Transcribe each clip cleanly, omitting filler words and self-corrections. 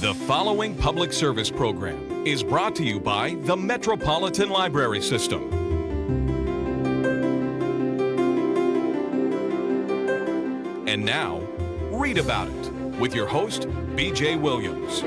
The following public service program is brought to you by the Metropolitan Library System. And now, read about it with your host, B.J. Williams.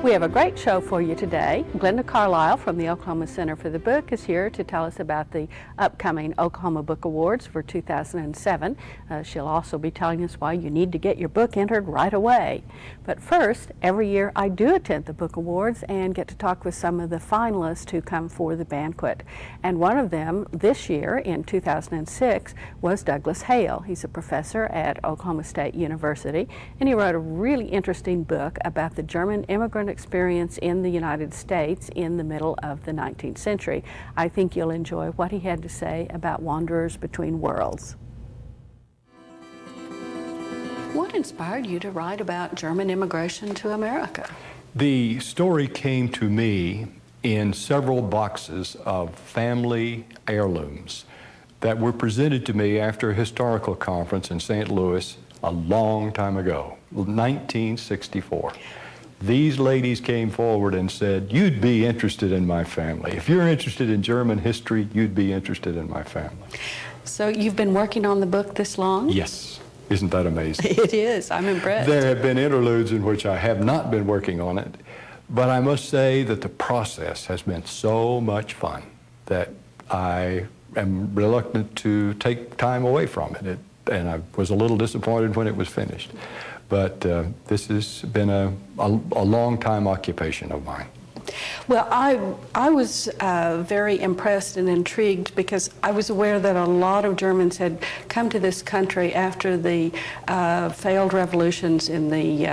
We have a great show for you today. Glenda Carlisle from the Oklahoma Center for the Book is here to tell us about the upcoming Oklahoma Book Awards for 2007. She'll also be telling us why you need to get your book entered right away. But first, every year I do attend the Book Awards and get to talk with some of the finalists who come for the banquet. And one of them this year in 2006 was Douglas Hale. He's a professor at Oklahoma State University, and he wrote a really interesting book about the German immigrant experience in the United States in the middle of the 19th century. I think you'll enjoy what he had to say about Wanderers Between Worlds. What inspired you to write about German immigration to America? The story came to me in several boxes of family heirlooms that were presented to me after a historical conference in St. Louis a long time ago, 1964. These ladies came forward and said, "You'd be interested in my family. If you're interested in German history, you'd be interested in my family." So you've been working on the book this long? Yes. Isn't that amazing? It is. I'm impressed. There have been interludes in which I have not been working on it, but I must say that the process has been so much fun that I am reluctant to take time away from it. And I was a little disappointed when it was finished. But this has been a long time occupation of mine. Well, I was very impressed and intrigued because I was aware that a lot of Germans had come to this country after the failed revolutions in the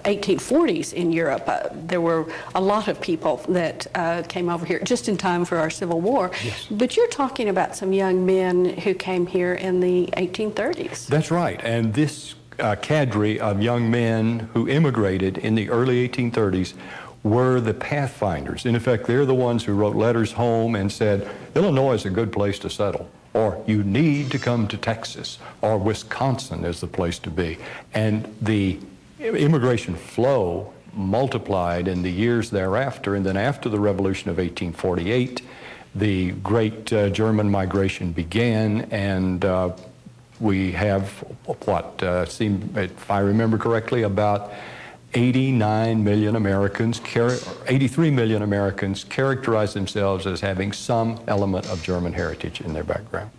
1840s in Europe. There were a lot of people that came over here just in time for our Civil War. Yes. But you're talking about some young men who came here in the 1830s. That's right. And this cadre of young men who immigrated in the early 1830s were the pathfinders. In effect, they're the ones who wrote letters home and said, Illinois is a good place to settle, or you need to come to Texas, or Wisconsin is the place to be. And the immigration flow multiplied in the years thereafter, and then after the Revolution of 1848, the great German migration began, and we have if I remember correctly, about 89 million Americans, 83 million Americans characterize themselves as having some element of German heritage in their background.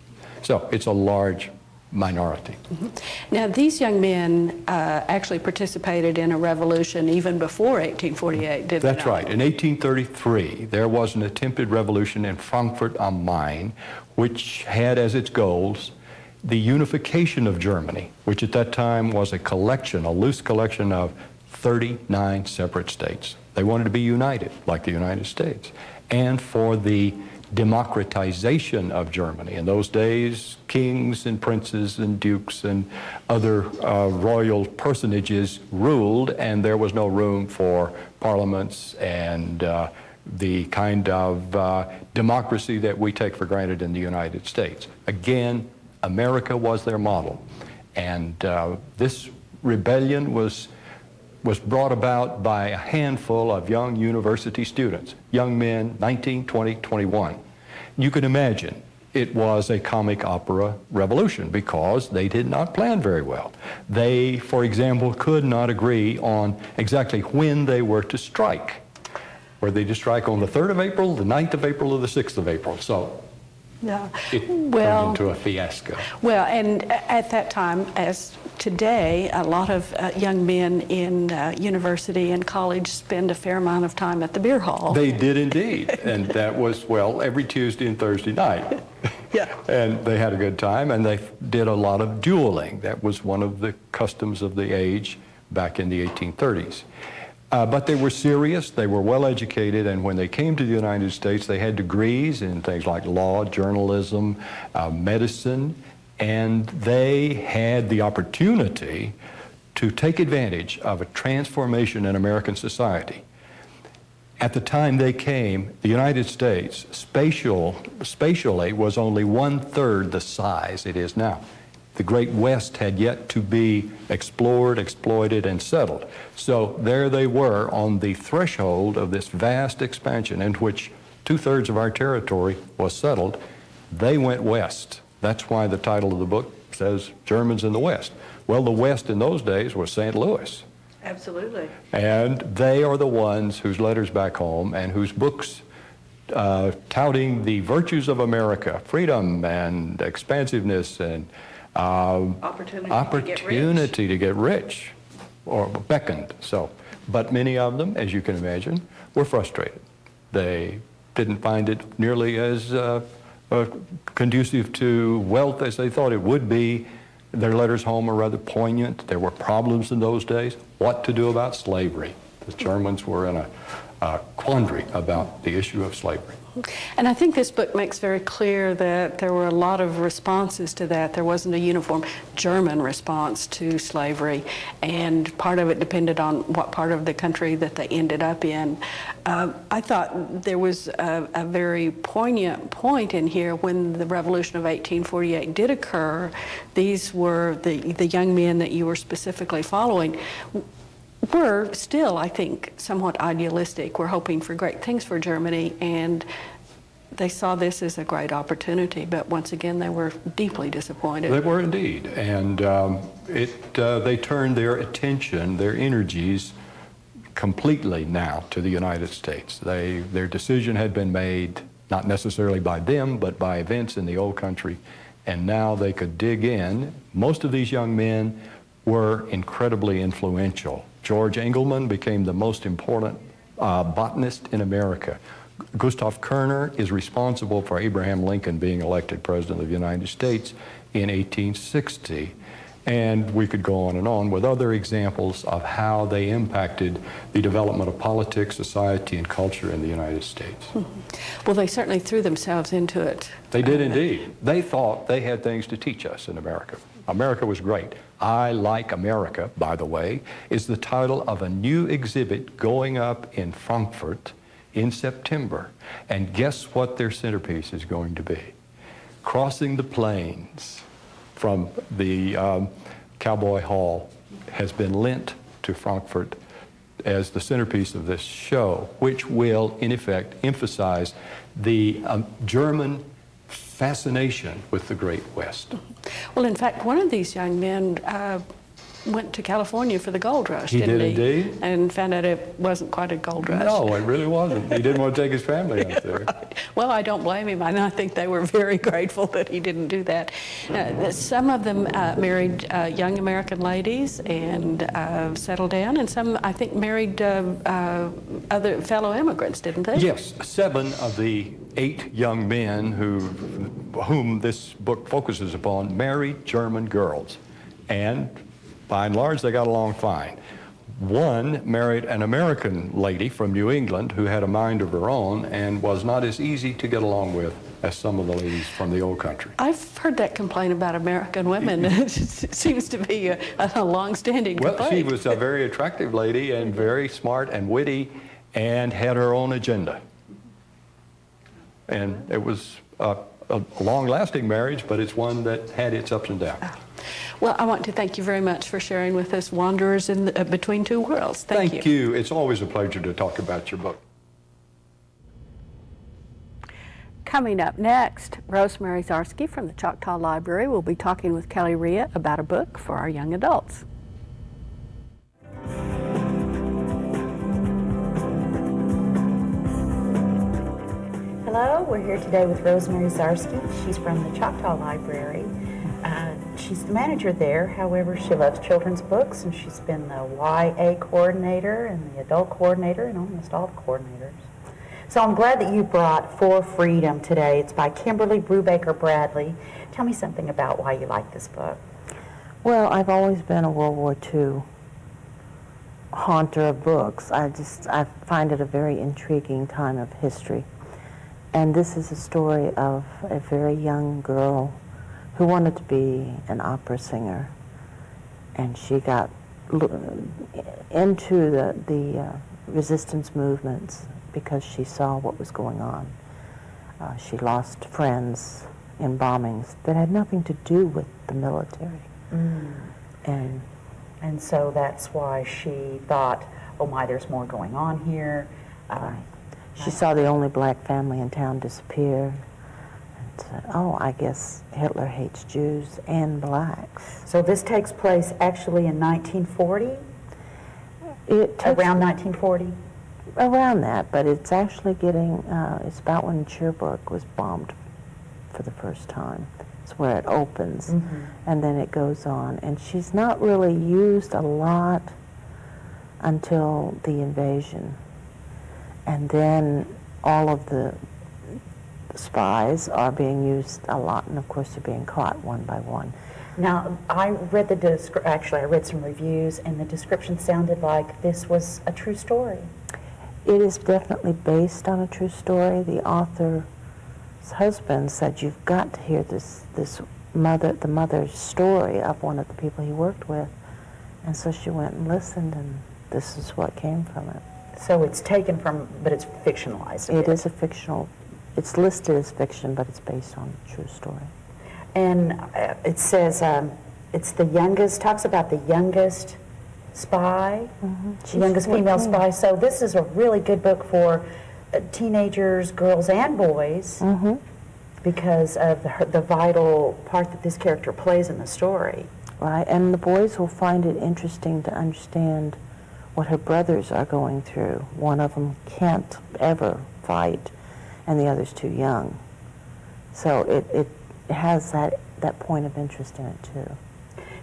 So it's a large minority. Mm-hmm. Now, these young men actually participated in a revolution even before 1848, did they not? That's right. In 1833, there was an attempted revolution in Frankfurt am Main, which had as its goals the unification of Germany, which at that time was a loose collection of 39 separate states. They wanted to be united, like the United States. And for the democratization of Germany. In those days, kings and princes and dukes and other royal personages ruled, and there was no room for parliaments and the kind of democracy that we take for granted in the United States. Again, America was their model. And this rebellion was brought about by a handful of young university students, young men, 19, 20, 21. You can imagine it was a comic opera revolution because they did not plan very well. They, for example, could not agree on exactly when they were to strike. Were they to strike on the 3rd of April, the 9th of April, or the 6th of April? So yeah. It turned into a fiasco. Well, and at that time, as today, a lot of young men in university and college spend a fair amount of time at the beer hall. They did indeed, and that was, well, every Tuesday and Thursday night. Yeah. And they had a good time, and they did a lot of dueling. That was one of the customs of the age back in the 1830s. But they were serious, they were well educated, and when they came to the United States, they had degrees in things like law, journalism, medicine, and they had the opportunity to take advantage of a transformation in American society. At the time they came, the United States spatially was only 1/3 the size it is now. The Great West had yet to be explored, exploited, and settled. So there they were on the threshold of this vast expansion in which 2/3 of our territory was settled. They went west. That's why the title of the book says Germans in the West. Well, the West in those days was St. Louis. Absolutely. And they are the ones whose letters back home and whose books touting the virtues of America, freedom and expansiveness and opportunity to get rich, or beckoned. So, but many of them, as you can imagine, were frustrated. They didn't find it nearly as conducive to wealth as they thought it would be. Their letters home are rather poignant. There were problems in those days. What to do about slavery? The Germans were in a quandary about the issue of slavery. And I think this book makes very clear that there were a lot of responses to that. There wasn't a uniform German response to slavery, and part of it depended on what part of the country that they ended up in. I thought there was a very poignant point in here when the Revolution of 1848 did occur. These were the young men that you were specifically following were still, I think, somewhat idealistic. We're hoping for great things for Germany, and they saw this as a great opportunity, but once again, they were deeply disappointed. They were indeed, and they turned their attention, their energies, completely now to the United States. Their decision had been made, not necessarily by them, but by events in the old country, and now they could dig in. Most of these young men were incredibly influential. George Engelmann became the most important botanist in America. Gustav Kerner is responsible for Abraham Lincoln being elected President of the United States in 1860. And we could go on with other examples of how they impacted the development of politics, society, and culture in the United States. Well, they certainly threw themselves into it. They did indeed. They thought they had things to teach us in America. America was great. I Like America, by the way, is the title of a new exhibit going up in Frankfurt in September. And guess what their centerpiece is going to be? Crossing the Plains from the Cowboy Hall has been lent to Frankfurt as the centerpiece of this show, which will, in effect, emphasize the German fascination with the Great West. Well, in fact, one of these young men went to California for the gold rush, He didn't did he? indeed. And found out it wasn't quite a gold rush. No, it really wasn't. He didn't want to take his family up there. Well, I don't blame him. I think they were very grateful that he didn't do that. Some of them married young American ladies and settled down, and some, I think, married other fellow immigrants, didn't they? Yes, 7 of the 8 young men whom this book focuses upon married German girls, and by and large they got along fine. One married an American lady from New England who had a mind of her own and was not as easy to get along with as some of the ladies from the old country. I've heard that complaint about American women. It seems to be a long-standing complaint. Well, she was a very attractive lady and very smart and witty and had her own agenda. And it was a long-lasting marriage, but it's one that had its ups and downs. Well, I want to thank you very much for sharing with us Wanderers in Between Two Worlds. Thank you. It's always a pleasure to talk about your book. Coming up next, Rosemary Zarsky from the Choctaw Library will be talking with Kelly Rhea about a book for our young adults. Hello, we're here today with Rosemary Zarsky. She's from the Choctaw Library. She's the manager there. However, she loves children's books, and she's been the YA coordinator and the adult coordinator and almost all the coordinators. So I'm glad that you brought For Freedom today. It's by Kimberly Brubaker Bradley. Tell me something about why you like this book. Well, I've always been a World War II haunter of books. I find it a very intriguing time of history. And this is a story of a very young girl who wanted to be an opera singer, and she got into the resistance movements because she saw what was going on. She lost friends in bombings that had nothing to do with the military. And so that's why she thought, oh my, there's more going on here. She saw the only black family in town disappear and said, oh, I guess Hitler hates Jews and blacks. So this takes place actually in 1940? It takes Around 1940? around that, but it's actually getting, it's about when Cherbourg was bombed for the first time. It's where it opens, and then it goes on. And she's not really used a lot until the invasion. And then all of the spies are being used a lot, and of course they're being caught one by one. Now, I read I read some reviews, and the description sounded like this was a true story. It is definitely based on a true story. The author's husband said, you've got to hear the mother's story of one of the people he worked with. And so she went and listened, and this is what came from it. So it's taken from, but it's fictionalized. It is a fictional, it's listed as fiction, but it's based on a true story. And it says it's the youngest, talks about the youngest spy, the youngest female spy. So this is a really good book for teenagers, girls, and boys because of the vital part that this character plays in the story. Right, and the boys will find it interesting to understand what her brothers are going through. One of them can't ever fight, and the other's too young. So it has that point of interest in it, too.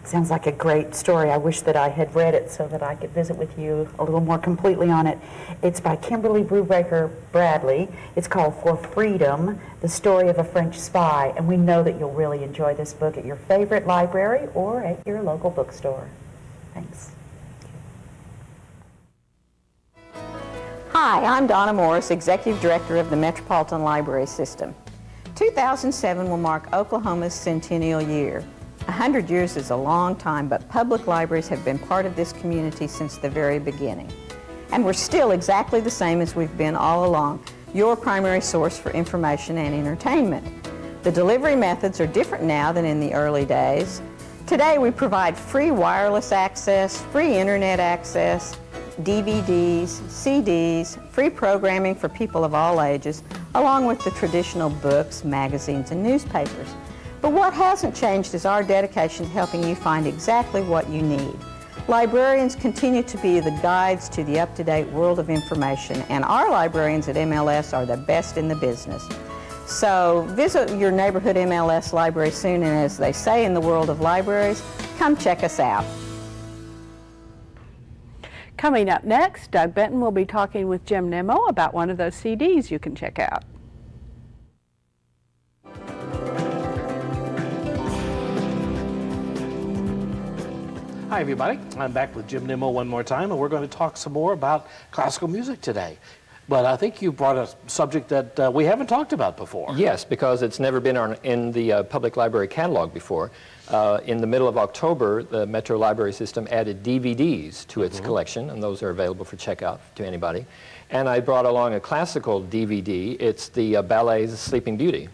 Sounds like a great story. I wish that I had read it so that I could visit with you a little more completely on it. It's by Kimberly Brubaker Bradley. It's called For Freedom, The Story of a French Spy. And we know that you'll really enjoy this book at your favorite library or at your local bookstore. Thanks. Hi, I'm Donna Morris, Executive Director of the Metropolitan Library System. 2007 will mark Oklahoma's centennial year. 100 years is a long time, but public libraries have been part of this community since the very beginning. And we're still exactly the same as we've been all along, your primary source for information and entertainment. The delivery methods are different now than in the early days. Today we provide free wireless access, free internet access, DVDs, CDs, free programming for people of all ages, along with the traditional books, magazines, and newspapers. But what hasn't changed is our dedication to helping you find exactly what you need. Librarians continue to be the guides to the up-to-date world of information, and our librarians at MLS are the best in the business. So visit your neighborhood MLS library soon, and as they say in the world of libraries, come check us out. Coming up next, Doug Benton will be talking with Jim Nimmo about one of those CDs you can check out. Hi everybody, I'm back with Jim Nimmo one more time, and we're going to talk some more about classical music today. But I think you brought a subject that we haven't talked about before. Yes, because it's never been in the public library catalog before. In the middle of October, the Metro Library System added DVDs to its collection, and those are available for checkout to anybody. And I brought along a classical DVD. It's the ballet's Sleeping Beauty.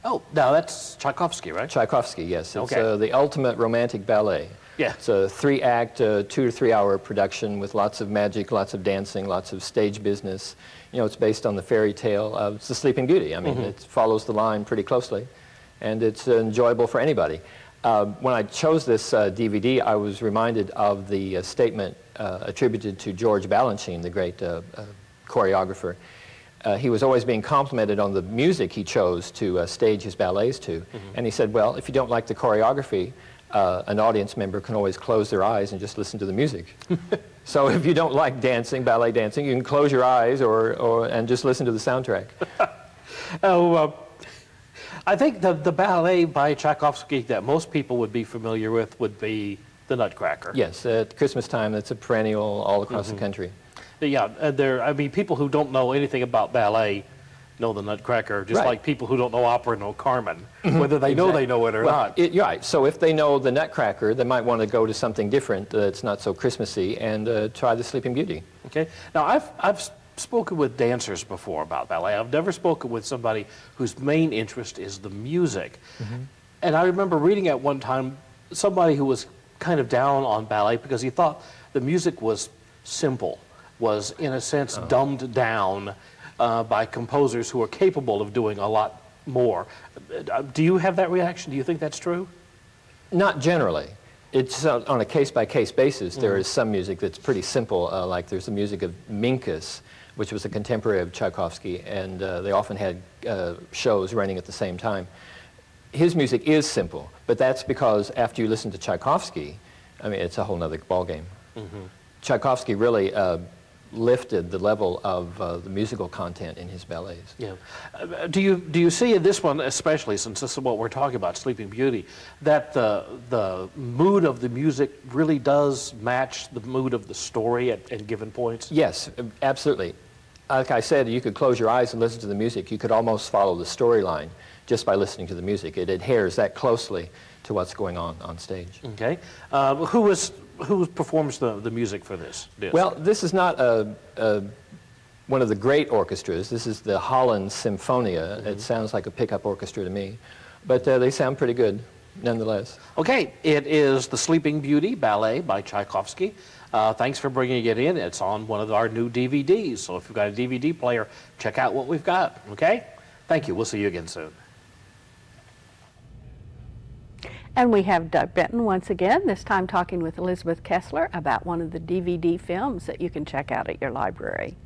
Oh, now that's Tchaikovsky, right? Tchaikovsky, yes. It's Okay. the ultimate romantic ballet. Yeah. It's a 3-act, 2 to 3 hour production with lots of magic, lots of dancing, lots of stage business. You know, it's based on the fairy tale of the Sleeping Beauty. I mean, it follows the line pretty closely, and it's enjoyable for anybody. When I chose this DVD, I was reminded of the statement attributed to George Balanchine, the great choreographer. He was always being complimented on the music he chose to stage his ballets to. And he said, well, if you don't like the choreography, an audience member can always close their eyes and just listen to the music. So if you don't like dancing, ballet dancing, you can close your eyes and just listen to the soundtrack. I think the ballet by Tchaikovsky that most people would be familiar with would be the Nutcracker. Yes, at Christmas time, it's a perennial all across the country. Yeah, I mean, people who don't know anything about ballet know the Nutcracker, just Right. like people who don't know opera know Carmen, whether they know they know it or not. You're right. So if they know the Nutcracker, they might want to go to something different that's not so Christmassy and try the Sleeping Beauty. Okay. Now, I've spoken with dancers before about ballet. I've never spoken with somebody whose main interest is the music. And I remember reading at one time somebody who was kind of down on ballet because he thought the music was simple, was in a sense dumbed down by composers who are capable of doing a lot more. Do you have that reaction? Do you think that's true? Not generally. It's on a case-by-case basis. There is some music that's pretty simple, like there's the music of Minkus, which was a contemporary of Tchaikovsky, and they often had shows running at the same time. His music is simple, but that's because after you listen to Tchaikovsky, I mean, it's a whole nother ballgame. Tchaikovsky really lifted the level of the musical content in his ballets. Yeah. Do you see in this one, especially since this is what we're talking about, Sleeping Beauty, that the mood of the music really does match the mood of the story at given points? Yes, absolutely. Like I said, you could close your eyes and listen to the music. You could almost follow the storyline just by listening to the music. It adheres that closely to what's going on stage. Okay. Who performs the music for this disc? Well, this is not one of the great orchestras. This is the Holland Symphonia. It sounds like a pickup orchestra to me, but they sound pretty good nonetheless. Okay, it is The Sleeping Beauty Ballet by Tchaikovsky. Thanks for bringing it in. It's on one of our new DVDs, so if you've got a DVD player, check out what we've got, okay? Thank you. We'll see you again soon. And we have Doug Benton once again, this time talking with Elizabeth Kessler about one of the DVD films that you can check out at your library.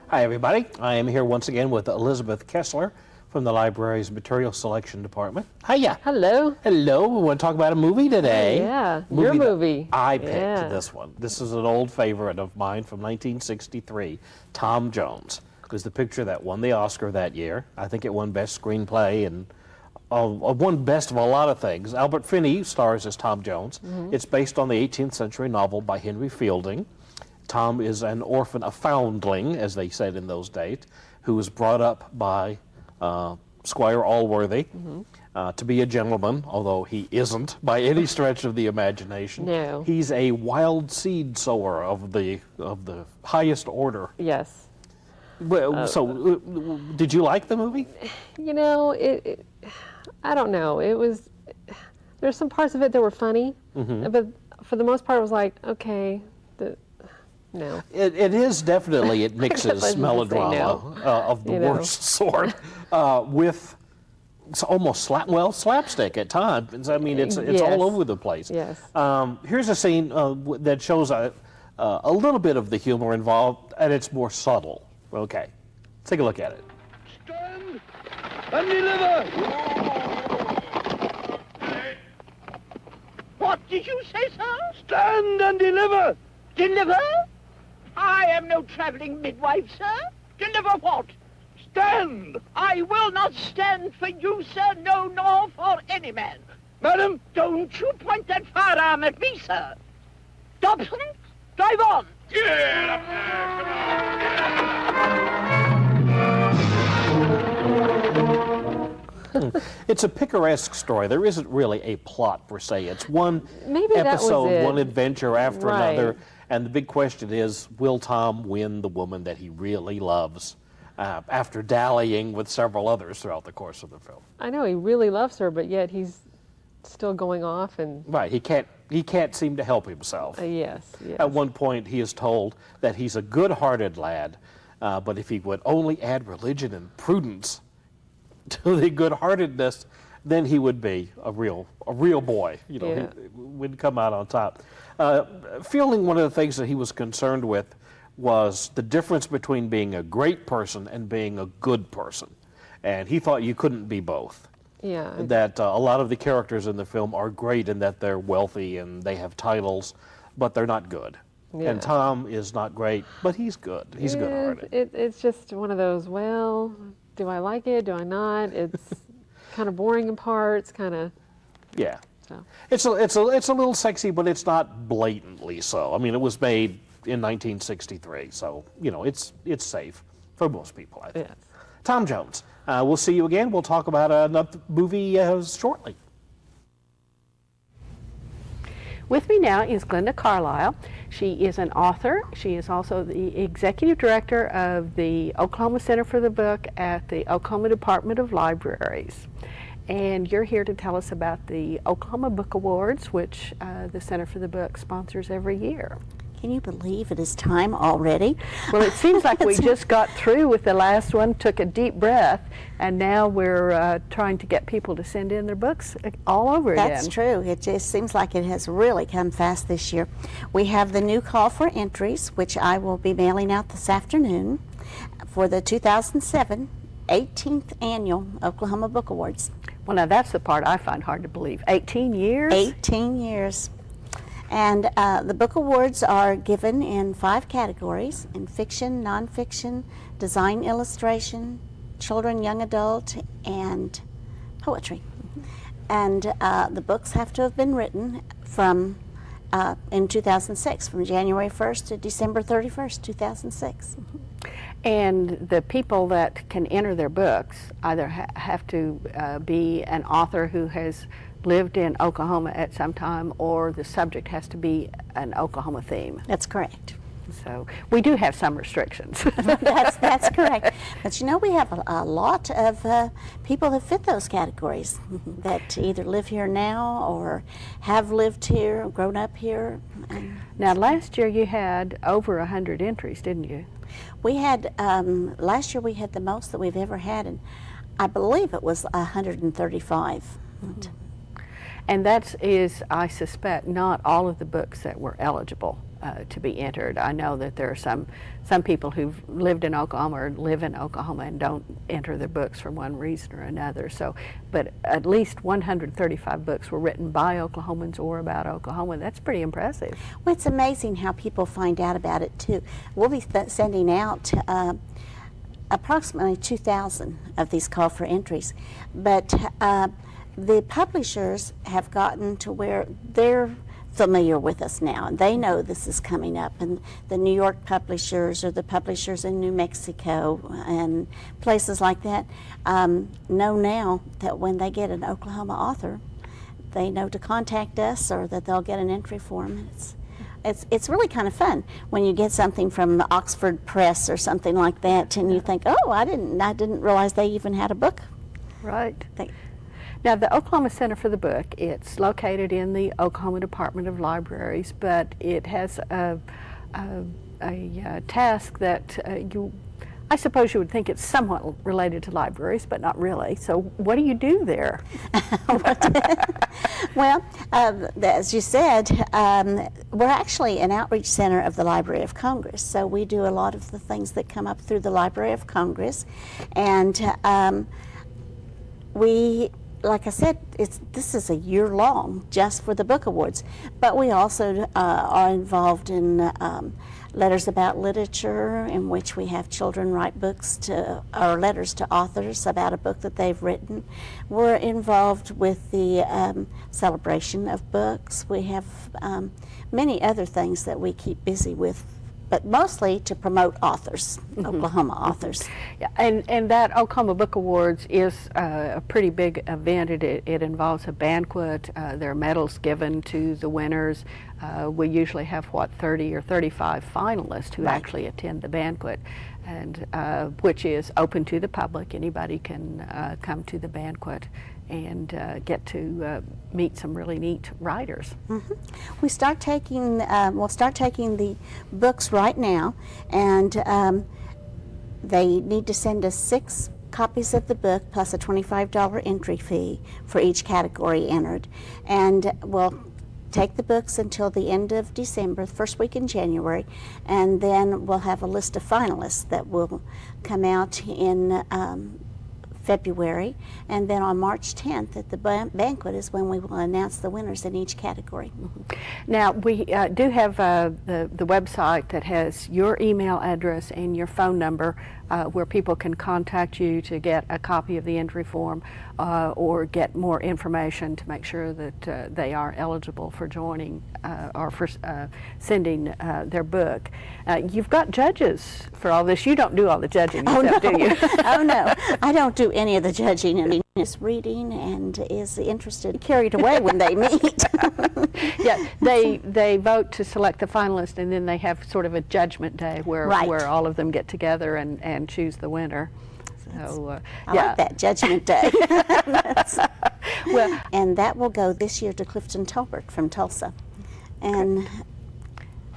Hi, everybody. I am here once again with Elizabeth Kessler from the library's Material Selection Department. Hiya. Hello. Hello. We want to talk about a movie today. Yeah, your movie. That I picked Yeah. this one. This is an old favorite of mine from 1963, Tom Jones. It was the picture that won the Oscar that year. I think it won Best Screenplay and won Best of a lot of things. Albert Finney stars as Tom Jones. It's based on the 18th century novel by Henry Fielding. Tom is an orphan, a foundling, as they said in those days, who was brought up by Squire Allworthy to be a gentleman, although he isn't by any stretch of the imagination. No. He's a wild seed sower of the highest order. Yes. Well, so, did you like the movie? You know, I don't know. It was, there's some parts of it that were funny, but for the most part it was like, okay, no. It is definitely, it mixes Let's just say melodrama of the You know. worst sort with it's almost slapstick at times. I mean, it's Yes. all over the place. Yes. Here's a scene that shows a little bit of the humor involved, and it's more subtle. Okay, take a look at it. Stand and deliver! What did you say, sir? Stand and deliver! Deliver? I am no traveling midwife, sir. Deliver what? Stand! I will not stand for you, sir, no, nor for any man. Madam, don't you point that firearm at me, sir. Dobson, drive on! Get up there, come on! It's a picaresque story. There isn't really a plot per se. It's one Maybe that was episode, it. one adventure after Right. another. And the big question is, will Tom win the woman that he really loves after dallying with several others throughout the course of the film? I know he really loves her, but yet he's still going off and Right, he can't seem to help himself. yes. At one point, he is told that he's a good-hearted lad, but if he would only add religion and prudence to the good-heartedness, then he would be a real boy. You know, Yeah. he would come out on top. Fielding, one of the things that he was concerned with was the difference between being a great person and being a good person, and he thought you couldn't be both. Yeah. That a lot of the characters in the film are great in that they're wealthy and they have titles, but they're not good. Yeah. And Tom is not great, but he's good. He's good-hearted. It's just one of those, well, do I like it? Do I not? It's kind of boring in parts, kind of. Yeah. So. It's a little sexy, but it's not blatantly so. I mean, it was made in 1963, so you know it's safe for most people, I think. Yes. Tom Jones. We'll see you again. We'll talk about another movie shortly. With me now is Glenda Carlisle. She is an author. She is also the executive director of the Oklahoma Center for the Book at the Oklahoma Department of Libraries. And you're here to tell us about the Oklahoma Book Awards, which the Center for the Book sponsors every year. Can you believe it is time already? Well, it seems like we just got through with the last one, took a deep breath, and now we're trying to get people to send in their books all over again. That's true. It just seems like it has really come fast this year. We have the new call for entries, which I will be mailing out this afternoon for the 2007 18th Annual Oklahoma Book Awards. Well, now that's the part I find hard to believe. 18 years? 18 years. And the book awards are given in 5 categories: in fiction, nonfiction, design illustration, children, young adult, and poetry. And the books have to have been written from in 2006, from January 1st to December 31st, 2006. And the people that can enter their books either have to be an author who has lived in Oklahoma at some time, or the subject has to be an Oklahoma theme. That's correct. So we do have some restrictions. That's correct. But you know, we have a lot of people that fit those categories that either live here now or have lived here, grown up here. Now, last year you had over 100 entries, didn't you? We had, last year we had the most that we've ever had, and I believe it was 135. Mm-hmm. And that is, I suspect, not all of the books that were eligible to be entered. I know that there are some people who've lived in Oklahoma or live in Oklahoma and don't enter their books for one reason or another. So, but at least 135 books were written by Oklahomans or about Oklahoma. That's pretty impressive. Well, it's amazing how people find out about it too. We'll be sending out approximately 2,000 of these call for entries, but the publishers have gotten to where they're familiar with us now, and they know this is coming up, and the New York publishers or the publishers in New Mexico and places like that know now that when they get an Oklahoma author, they know to contact us or that they'll get an entry form. It's really kind of fun when you get something from the Oxford Press or something like that, and you think, oh, I didn't realize they even had a book. Right. Now, the Oklahoma Center for the Book, it's located in the Oklahoma Department of Libraries, but it has a task that I suppose you would think it's somewhat related to libraries, but not really. So what do you do there? Well, as you said, we're actually an outreach center of the Library of Congress. So we do a lot of the things that come up through the Library of Congress. And like I said, this is a year long just for the book awards, but we also are involved in letters about literature, in which we have children write books or letters to authors about a book that they've written. We're involved with the celebration of books. We have many other things that we keep busy with, but mostly to promote authors, Oklahoma authors. Yeah, and that Oklahoma Book Awards is a pretty big event. It involves a banquet. There are medals given to the winners. We usually have, 30 or 35 finalists who actually attend the banquet, and which is open to the public. Anybody can come to the banquet and get to meet some really neat writers. Mm-hmm. We'll start taking the books right now, and they need to send us 6 copies of the book plus a $25 entry fee for each category entered, and we'll take the books until the end of December, the first week in January, and then we'll have a list of finalists that will come out in February, and then on March 10th at the banquet is when we will announce the winners in each category. Mm-hmm. Now, we do have the website that has your email address and your phone number where people can contact you to get a copy of the entry form or get more information to make sure that they are eligible for joining or for sending their book. You've got judges for all this. You don't do all the judging yourself, do you? Oh, no. I don't do any of the judging. I mean, is reading and is interested, carried away when they meet. Yeah, they vote to select the finalists, and then they have sort of a judgment day where Right. where all of them get together and choose the winner. So I yeah. like that, Judgment Day. Well, And that will go this year to Clifton Tolbert from Tulsa.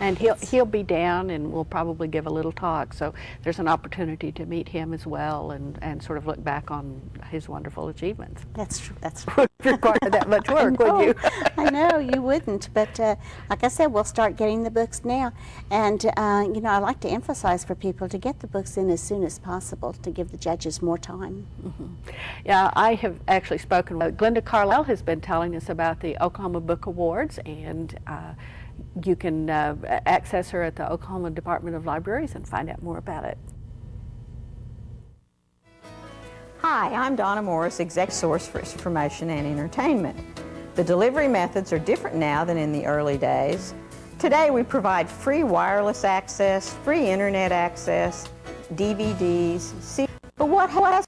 And he'll be down, and we'll probably give a little talk. So there's an opportunity to meet him as well, and sort of look back on his wonderful achievements. That's true. That's true. Would require that much work, would you? I know you wouldn't, but like I said, we'll start getting the books now. And you know, I like to emphasize for people to get the books in as soon as possible to give the judges more time. Yeah, I have actually spoken with Glenda Carlisle has been telling us about the Oklahoma Book Awards, and you can access her at the Oklahoma Department of Libraries and find out more about it. Hi, I'm Donna Morris, Exec Source for Information and Entertainment. The delivery methods are different now than in the early days. Today we provide free wireless access, free internet access, DVDs, but what has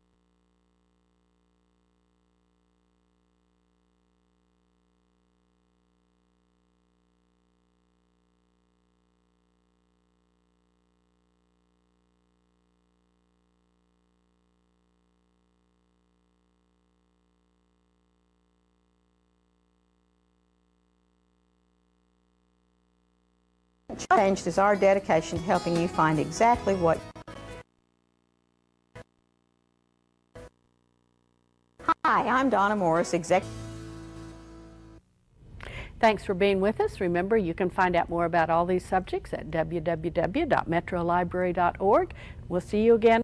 changed is our dedication to helping you find exactly what. Hi, I'm Donna Morris, Exec. Thanks for being with us. Remember, you can find out more about all these subjects at www.metrolibrary.org. We'll see you again